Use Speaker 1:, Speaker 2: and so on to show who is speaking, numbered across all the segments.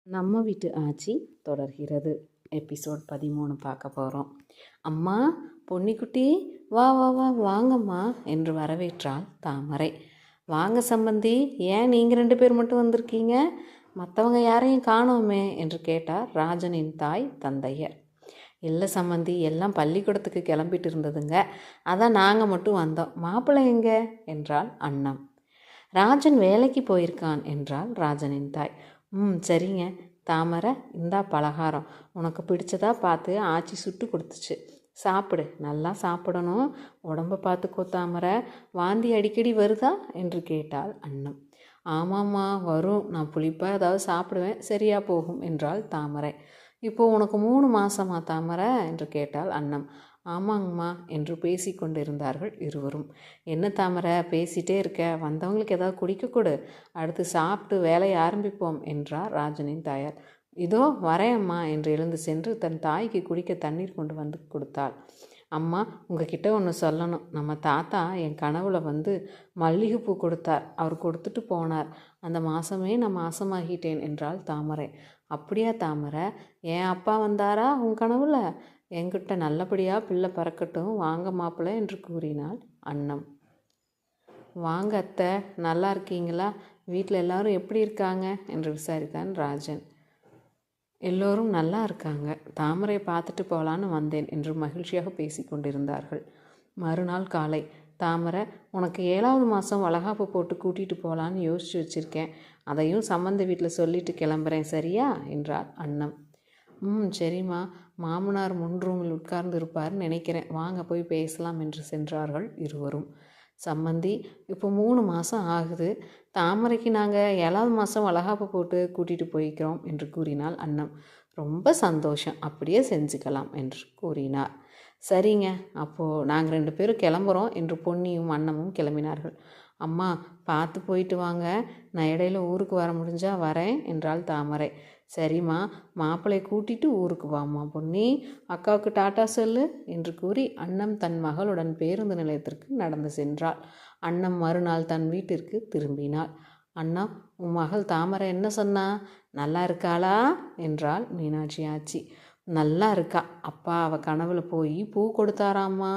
Speaker 1: நம்ம வீட்டு ஆட்சி தொடர்கிறது. எபிசோட் 13 பார்க்க போகிறோம். அம்மா, பொன்னிக்குட்டி, வா வா வா வாங்கம்மா என்று வரவேற்றாள் தாமரை. வாங்க சம்பந்தி, ஏன் நீங்கள் 2 பேர் மட்டும் வந்திருக்கீங்க? மற்றவங்க யாரையும் காணோமே என்று கேட்டார் ராஜனின் தாய் தந்தையர். இல்லை சம்பந்தி, எல்லாம் பள்ளிக்கூடத்துக்கு கிளம்பிட்டு இருந்ததுங்க, அதான் நாங்கள் மட்டும் வந்தோம். மாப்பிள்ளை எங்கே என்றாள் அண்ணம். ராஜன் வேலைக்கு போயிருக்கான் என்றாள் ராஜனின் தாய். சரிங்க. தாமரை, இந்தா பலகாரம், உனக்கு பிடிச்சதா பார்த்து ஆச்சி சுட்டு கொடுத்துச்சு, சாப்பிடு, நல்லா சாப்பிடணும், உடம்பை பார்த்துக்கோ தாமரை, வாந்தி அடிக்கடி வருதா என்று கேட்டாள் அண்ணம். ஆமாம்மா வரும், நான் புளிப்பாக ஏதாவது சாப்பிடுவேன், சரியா போகும் என்றாள் தாமரை. இப்போது உனக்கு 3 மாதமா தாமரை என்று கேட்டாள் அண்ணம். ஆமாங்கம்மா என்று பேசி கொண்டிருந்தார்கள் இருவரும். என்ன தாமரை பேசிகிட்டே இருக்க, வந்தவங்களுக்கு ஏதாவது குடிக்க கொடு, அடுத்து சாப்பிட்டு வேலையை ஆரம்பிப்போம் என்றார் ராஜனின் தாயார். இதோ வரேம்மா என்று எழுந்து சென்று தன் தாய்க்கு குடிக்க தண்ணீர் கொண்டு வந்து கொடுத்தாள். அம்மா, உங்ககிட்ட ஒன்று சொல்லணும். நம்ம தாத்தா என் கனவுல வந்து மல்லிகைப்பூ கொடுத்தார், அவர் கொடுத்துட்டு போனார், அந்த மாதமே நான் மாசமாகிட்டேன் என்றாள் தாமரை. அப்படியா தாமரை, என் அப்பா வந்தாரா உன் கனவுல? என்கிட்ட நல்லபடியாக பிள்ளை பறக்கட்டும், வாங்க மாப்பிள்ளை என்று கூறினாள் அண்ணம். வாங்க அத்தை, நல்லா இருக்கீங்களா? வீட்டில் எல்லாரும் எப்படி இருக்காங்க என்று விசாரித்தான் ராஜன். எல்லோரும் நல்லா இருக்காங்க, தாமரை பார்த்துட்டு போகலான்னு வந்தேன் என்று மகிழ்ச்சியாக பேசி கொண்டிருந்தார்கள். மறுநாள் காலை, தாமரை, உனக்கு 7வது மாதம் வளகாப்பு போட்டு கூட்டிகிட்டு போகலான்னு யோசித்து வச்சுருக்கேன், அதையும் சம்பந்த வீட்டில் சொல்லிட்டு கிளம்புறேன், சரியா என்றார் அண்ணம். சரிம்மா, மாமனார் முன் ரூமில் உட்கார்ந்து இருப்பார்னு நினைக்கிறேன், வாங்க போய் பேசலாம் என்று சென்றார்கள் இருவரும். சம்மந்தி, இப்போ 3 மாதம் ஆகுது, தாமரைக்கு நாங்கள் 7வது மாதம் வளகாப்பு போட்டு கூட்டிகிட்டு போய்க்கிறோம் என்று கூறினாள் அண்ணம். ரொம்ப சந்தோஷம், அப்படியே செஞ்சுக்கலாம் என்று கூறினார். சரிங்க, அப்போது நாங்கள் 2 பேரும் கிளம்புறோம் என்று பொன்னியும் அண்ணமும் கிளம்பினார்கள். அம்மா, பார்த்து போயிட்டு வாங்க, நான் இடையில ஊருக்கு வர முடிஞ்சால் வரேன் என்றாள் தாமரை. சரிம்மா, மாப்பிள்ளை கூட்டிட்டு ஊருக்கு வாம்மா பொன்னி, அக்காவுக்கு டாட்டா சொல்லு என்று கூறி அண்ணம் தன் மகளுடன் பேருந்து நிலையத்திற்கு நடந்து சென்றாள். அண்ணம் மறுநாள் தன் வீட்டிற்கு திரும்பினாள். அண்ணா, உன் மகள் தாமரை என்ன சொன்னா, நல்லா இருக்காளா என்றாள் மீனாட்சி ஆச்சி. நல்லா இருக்கா, அப்பா அவள் கனவுல போய் பூ கொடுத்தாராம்மா,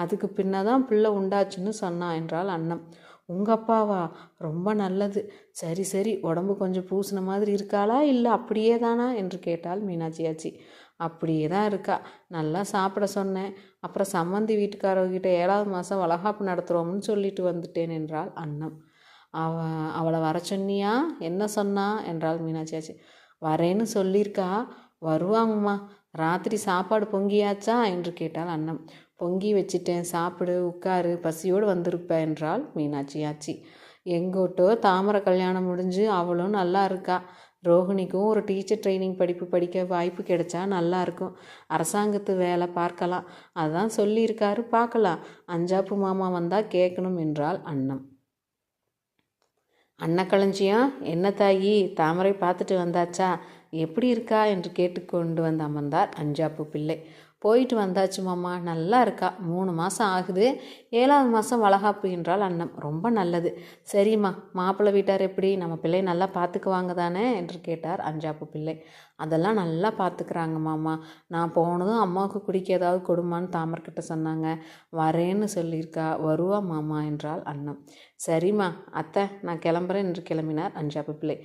Speaker 1: அதுக்கு பின்னதான் பிள்ளை உண்டாச்சுன்னு சொன்னா என்றாள் அண்ணம். உங்கள் அப்பாவா? ரொம்ப நல்லது. சரி சரி, உடம்பு கொஞ்சம் பூசின மாதிரி இருக்காளா, இல்லை அப்படியே தானா என்று கேட்டாள் மீனாட்சியாச்சி. அப்படியே தான் இருக்கா, நல்லா சாப்பிட சொன்னேன், அப்புறம் சம்மந்தி வீட்டுக்காரவங்கிட்ட 7வது மாதம் வளகாப்பு நடத்துகிறோம்னு சொல்லிட்டு வந்துட்டேன் என்றாள் அண்ணம். அவளை வர சொன்னியா, என்ன சொன்னா என்றாள் மீனாட்சியாச்சி. வரேன்னு சொல்லியிருக்கா, வருவாங்கம்மா. ராத்திரி சாப்பாடு பொங்கியாச்சா என்று கேட்டாள் அண்ணம். பொங்கி வச்சிட்டேன், சாப்பிடு, உட்காரு, பசியோடு வந்திருப்ப என்றாள் மீனாட்சி ஆச்சி. எங்கோட்டோ தாமரை கல்யாணம் முடிஞ்சு அவளும் நல்லா இருக்கா, ரோஹிணிக்கும் ஒரு டீச்சர் ட்ரைனிங் படிப்பு படிக்க வாய்ப்பு கிடைச்சா நல்லா இருக்கும், அரசாங்கத்து வேலை பார்க்கலாம், அதான் சொல்லியிருக்காரு, பார்க்கலாம், அஞ்சாப்பு மாமா வந்தால் கேட்கணும் என்றாள் அண்ணம். அன்னக்களஞ்சியம், என்ன தாயி, தாமரை பார்த்துட்டு வந்தாச்சா, எப்படி இருக்கா என்று கேட்டுக்கொண்டு வந்து அமர்ந்தார் அஞ்சாப்பு பிள்ளை. போயிட்டு வந்தாச்சு மாமா, நல்லா இருக்கா, 3 மாதம் ஆகுது, 7வது மாதம் வளகாப்பு என்றால் அண்ணம். ரொம்ப நல்லது. சரிம்மா, மாப்பிள்ளை வீட்டார் எப்படி, நம்ம பிள்ளை நல்லா பார்த்துக்குவாங்க தானே என்று கேட்டார் அஞ்சாப்பு பிள்ளை. அதெல்லாம் நல்லா பார்த்துக்கிறாங்க மாமா, நான் போனதும் அம்மாவுக்கு குடிக்க ஏதாவது கொடுமான்னு தாமர்கிட்ட சொன்னாங்க, வரேன்னு சொல்லியிருக்கா, வருவா மாமா என்றாள் அண்ணம். சரிம்மா அத்தை, நான் கிளம்புறேன் என்று கிளம்பினார் அஞ்சாப்பு பிள்ளை.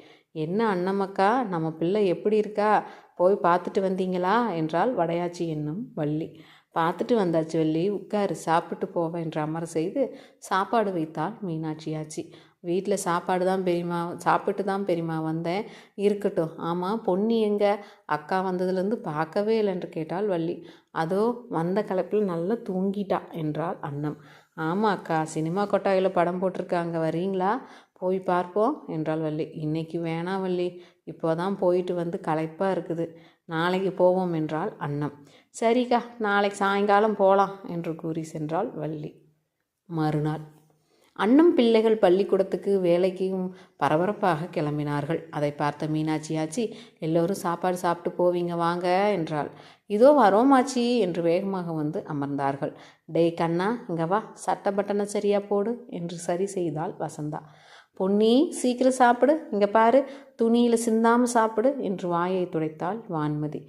Speaker 1: என்ன அண்ணம்மக்கா, நம்ம பிள்ளை எப்படி இருக்கா, போய் பார்த்துட்டு வந்தீங்களா என்றால் வடையாச்சி என்னும் வள்ளி. பார்த்துட்டு வந்தாச்சு வள்ளி, உட்காரு, சாப்பிட்டு போவேன் என்று அமர செய்து சாப்பாடு வைத்தாள் மீனாட்சியாச்சி. வீட்டில் சாப்பாடு தான் பெரியம்மா, சாப்பிட்டு தான் பெரியம்மா வந்தேன். இருக்கட்டும். ஆமாம், பொன்னி எங்கே, அக்கா வந்ததுலேருந்து பார்க்கவே இல்லை என்று கேட்டாள் வள்ளி. அதோ வந்த கலப்பில் நல்லா தூங்கிட்டா என்றாள் அண்ணம். ஆமாம் அக்கா, சினிமா கொட்டாயில் படம் போட்டிருக்காங்க, வரீங்களா, போய் பார்ப்போம் என்றாள் வள்ளி. இன்னைக்கு வேணாம் வள்ளி, இப்போதான் போயிட்டு வந்து களைப்பாக இருக்குது, நாளைக்கு போவோம் என்றாள் அண்ணம். சரிக்கா, நாளைக்கு சாயங்காலம் போகலாம் என்று கூறி சென்றாள் வள்ளி. மறுநாள் அண்ணம் பிள்ளைகள் பள்ளிக்கூடத்துக்கு வேலைக்கும் பரபரப்பாக கிளம்பினார்கள். அதை பார்த்த மீனாட்சி ஆச்சி, எல்லோரும் சாப்பாடு சாப்பிட்டு போவீங்க வாங்க என்றாள். இதோ வரோமாச்சி என்று வேகமாக வந்து அமர்ந்தார்கள். டேய் கண்ணா, இங்கே வா, சட்டை பட்டனை சரியாக போடு என்று சரி செய்தாள் வசந்தா. பொன்னி சீக்கிரம் சாப்பிடு, இங்கே பாரு, துணியில் சிந்தாமல் சாப்பிடு என்று வாயை துடைத்தாள் வான்மதி.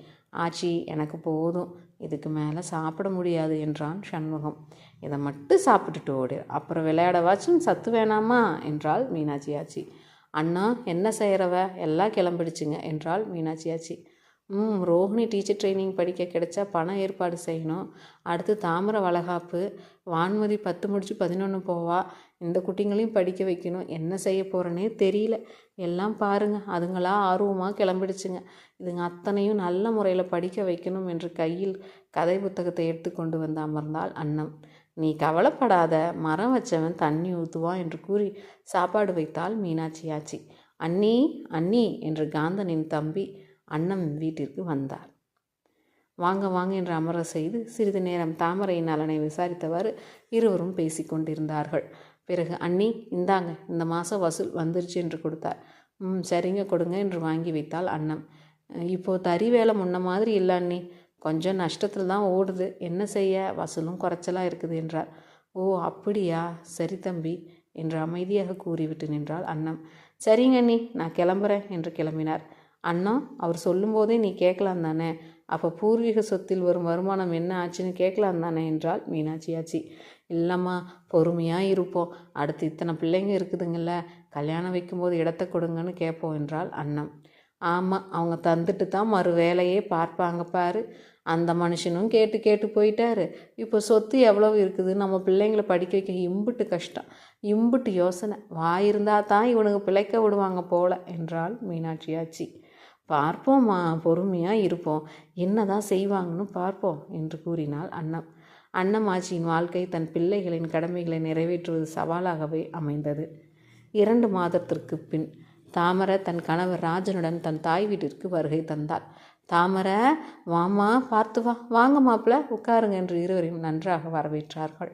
Speaker 1: ஆச்சி எனக்கு போதும், இதுக்கு மேலே சாப்பிட முடியாது என்றான் சண்முகம். இதை மட்டும் சாப்பிட்டுட்டு ஓடு, அப்புறம் விளையாடவாச்சும் சத்து வேணாமா என்றாள் மீனாட்சி ஆச்சி. அண்ணா என்ன செய்கிறவ, எல்லாம் கிளம்பிடுச்சுங்க என்றாள் மீனாட்சி ஆச்சி. ரோஹிணி டீச்சர் ட்ரைனிங் படிக்க கிடைச்சா பணம் ஏற்பாடு செய்யணும். அடுத்து தாமரை வளகாப்பு, வான்மதி 10 முடிச்சு 11 போவா. இந்த குட்டிங்களையும் படிக்க வைக்கணும். என்ன செய்ய போகிறேனே தெரியல. எல்லாம் பாருங்கள், அதுங்களா ஆர்வமாக கிளம்பிடுச்சுங்க. இதுங்க அத்தனையும் நல்ல முறையில் படிக்க வைக்கணும் என்று கையில் கதை புத்தகத்தை எடுத்து கொண்டு வந்து அமர்ந்தாள் அன்னம். நீ கவலைப்படாத, மரம் வச்சவன் தண்ணி ஊற்றுவான் என்று கூறி சாப்பாடு வைத்தாள் மீனாட்சி ஆச்சி. அண்ணி அண்ணி என்று காந்தனின் தம்பி அன்னம் வீட்டிற்கு வந்தார். வாங்க வாங்க என்று அமர செய்து சிறிது நேரம் தாமரையின் நலனை விசாரித்தவாறு இருவரும் பேசி கொண்டிருந்தார்கள். பிறகு அண்ணி இந்தாங்க, இந்த மாதம் வசூல் வந்துருச்சு என்று கொடுத்தார். சரிங்க கொடுங்க என்று வாங்கி வைத்தாள் அன்னம். இப்போது தறி வேலை முன்ன மாதிரி இல்லை அண்ணி, கொஞ்சம் நஷ்டத்தில் தான் ஓடுது. என்ன செய்ய, வசூலும் குறைச்சலாக இருக்குது என்றார். ஓ அப்படியா, சரி தம்பி என்று அமைதியாக கூறிவிட்டு நின்றாள் அன்னம். சரிங்க அண்ணி, நான் கிளம்புறேன் என்று கிளம்பினார். அண்ணா, அவர் சொல்லும்போதே நீ கேட்கலாம் தானே, அப்போ பூர்வீக சொத்தில் வரும் வருமானம் என்ன ஆச்சுன்னு கேட்கலாம் தானே என்றாள் மீனாட்சி ஆச்சி. இல்லைம்மா, பொறுமையாக இருப்போம். அடுத்து இத்தனை பிள்ளைங்க இருக்குதுங்கள, கல்யாணம் வைக்கும்போது இடத்த கொடுங்கன்னு கேட்போம் என்றாள் அன்னம். ஆமாம், அவங்க தந்துட்டு தான் மறு வேலையே பார்ப்பாங்க பாரு. அந்த மனுஷனும் கேட்டு கேட்டு போயிட்டாரு. இப்போ சொத்து எவ்வளவு இருக்குது, நம்ம பிள்ளைங்களை படிக்க வைக்க இம்புட்டு கஷ்டம், இம்புட்டு யோசனை. வாயிருந்தால் தான் இவனுக்கு பிழைக்க விடுவாங்க போல என்றாள் மீனாட்சி ஆச்சி. பார்ப்போம்மா, பொறுமையாக இருப்போம், என்ன தான் செய்வாங்கன்னு பார்ப்போம் என்று கூறினாள் அன்னம். அன்னமாச்சியின் வாழ்க்கை தன் பிள்ளைகளின் கடமைகளை நிறைவேற்றுவது சவாலாகவே அமைந்தது. 2 மாதத்திற்கு பின் தாமரை தன் கணவர் ராஜனுடன் தன் தாய் வீட்டிற்கு வருகை தந்தாள். தாமரை வாமா, பார்த்து வா, வாங்க மாப்பிள்ளை உட்காருங்க என்று இருவரையும் நன்றாக வரவேற்றார்கள்.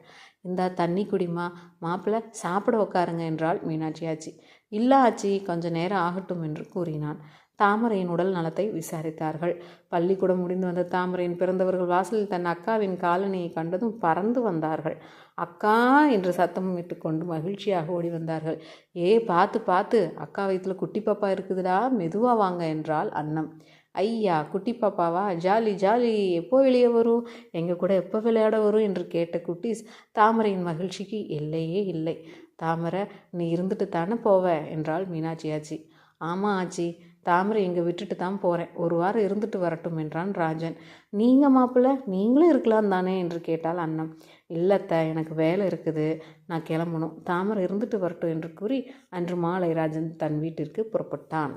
Speaker 1: இந்தா தண்ணி குடிமா, மாப்பிள்ளை சாப்பிட உட்காருங்க என்றாள் மீனாட்சி ஆச்சி. இல்லை ஆச்சி, கொஞ்ச நேரம் ஆகட்டும் என்று கூறினான். தாமரையின் உடல் நலத்தை விசாரித்தார்கள். பள்ளிக்கூடம் முடிந்து வந்த தாமரையின் பிறந்தவர்கள் வாசலில் தன் அக்காவின் காலனியை கண்டதும் பறந்து வந்தார்கள். அக்கா என்று சத்தம் இட்டுக்கொண்டு மகிழ்ச்சியாக ஓடி வந்தார்கள். பார்த்து பார்த்து, அக்கா வயிற்றுல குட்டி பாப்பா இருக்குதுடா, மெதுவாக வாங்க என்றாள் அன்னம். ஐயா, குட்டி பாப்பாவா, ஜாலி ஜாலி, எப்போ வெளியே வரும், எங்கள் கூட எப்போ விளையாட வரும் என்று கேட்ட குட்டீஸ் தாமரையின் மகிழ்ச்சிக்கு எல்லையே இல்லை. தாமரை, நீ இருந்துட்டு தானே போவ என்றாள் மீனாட்சி ஆச்சி. ஆமாம் ஆச்சி, தாமரை இங்கே விட்டுட்டு தான் போகிறேன், ஒரு வாரம் இருந்துட்டு வரட்டும் என்றான் ராஜன். நீங்கள் மாப்பிள்ளை, நீங்களும் இருக்கலாம் தானே என்று கேட்டால் அன்னம். இல்லத்த, எனக்கு வேலை இருக்குது, நான் கிளம்பணும், தாமரை இருந்துட்டு வரட்டும் என்று கூறி அன்று மாலை ராஜன் தன் வீட்டிற்கு புறப்பட்டான்.